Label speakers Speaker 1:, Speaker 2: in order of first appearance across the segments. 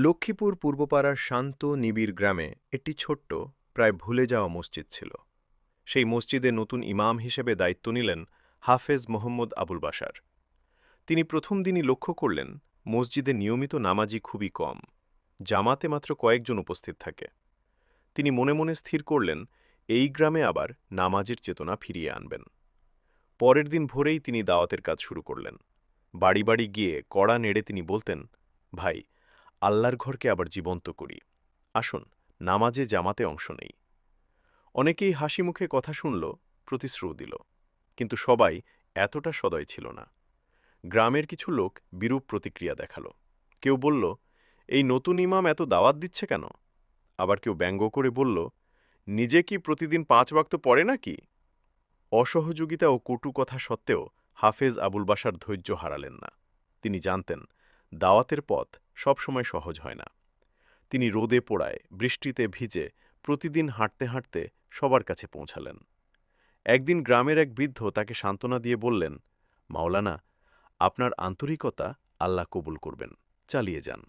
Speaker 1: লক্ষ্মীপুর পূর্বপাড়ার শান্ত নিবিড় গ্রামে একটি ছোট্ট প্রায় ভুলে যাওয়া মসজিদ ছিল। সেই মসজিদে নতুন ইমাম হিসেবে দায়িত্ব নিলেন হাফেজ মোহাম্মদ আবুল বাশার। তিনি প্রথম দিনই লক্ষ্য করলেন মসজিদে নিয়মিত নামাজি খুবই কম, জামাতে মাত্র কয়েকজন উপস্থিত থাকে। তিনি মনে মনে স্থির করলেন এই গ্রামে আবার নামাজের চেতনা ফিরিয়ে আনবেন। পরের দিন ভোরেই তিনি দাওয়াতের কাজ শুরু করলেন। বাড়ি বাড়ি গিয়ে কড়া নেড়ে তিনি বলতেন, ভাই, আল্লাহর ঘরকে আবার জীবন্ত করি, আসুন নামাজে জামাতে অংশ নেই। অনেকেই হাসি মুখে কথা শুনল, প্রতিশ্রুতি দিল, কিন্তু সবাই এতটা সদয় ছিল না। গ্রামের কিছু লোক বিরূপ প্রতিক্রিয়া দেখাল। কেউ বলল, এই নতুন ইমাম এত দাওয়াত দিচ্ছে কেন? আবার কেউ ব্যঙ্গ করে বলল, নিজে কি প্রতিদিন 5 ওয়াক্ত পড়ে নাকি? অসহযোগিতা ও কটু কথা সত্ত্বেও হাফেজ আবুল বাশার ধৈর্য হারালেন না। তিনি জানতেন দাওয়াতের পথ সবসময় সহজ হয় না। তিনি রোদে পোড়ায়, বৃষ্টিতে ভিজে প্রতিদিন হাঁটতে হাঁটতে সবার কাছে পৌঁছালেন। একদিন গ্রামের এক বৃদ্ধ তাকে সান্ত্বনা দিয়ে বললেন, মাওলানা, আপনার আন্তরিকতা আল্লাহ কবুল করবেন, চালিয়ে যান।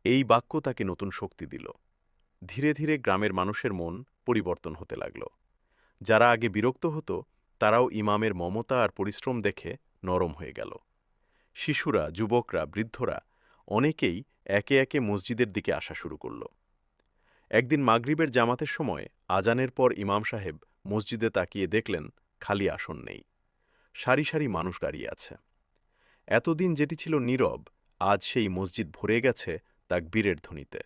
Speaker 1: এই বাক্য তাকে নতুন শক্তি দিল। ধীরে ধীরে গ্রামের মানুষের মন পরিবর্তন হতে লাগল। যারা আগে বিরক্ত হতো তারাও ইমামের মমতা আর পরিশ্রম দেখে নরম হয়ে গেল। শিশুরা, যুবকরা, বৃদ্ধরা অনেকেই একে একে মসজিদের দিকে আসা শুরু করল। একদিন মাগরিবের জামাতের সময় আজানের পর ইমাম সাহেব মসজিদে তাকিয়ে দেখলেন খালি আসন নেই, সারি সারি মানুষ দাঁড়িয়ে আছে। এতদিন যেটি ছিল নীরব, আজ সেই মসজিদ ভরে গেছে তাকবীরের ধ্বনিতে।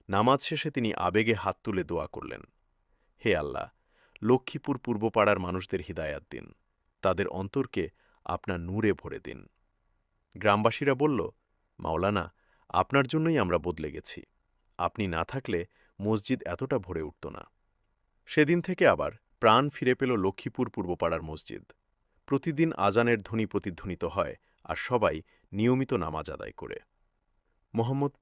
Speaker 1: নামাজ শেষে তিনি আবেগে হাত তুলে দোয়া করলেন, হে আল্লাহ, লক্ষ্মীপুর পূর্বপাড়ার মানুষদের হিদায়াত দিন, তাদের অন্তরকে আপনার নূরে ভরে দিন। গ্রামবাসীরা বলল, মাওলানা, আপনার জন্যই আমরা বদলে গেছি, আপনি না থাকলে মসজিদ এতটা ভরে উঠত না। সেদিন থেকে আবার প্রাণ ফিরে পেল লক্ষ্মীপুর পূর্বপাড়ার মসজিদ। প্রতিদিন আজানের ধ্বনি প্রতিধ্বনিত হয় আর সবাই নিয়মিত নামাজ আদায় করে। মোহাম্মদ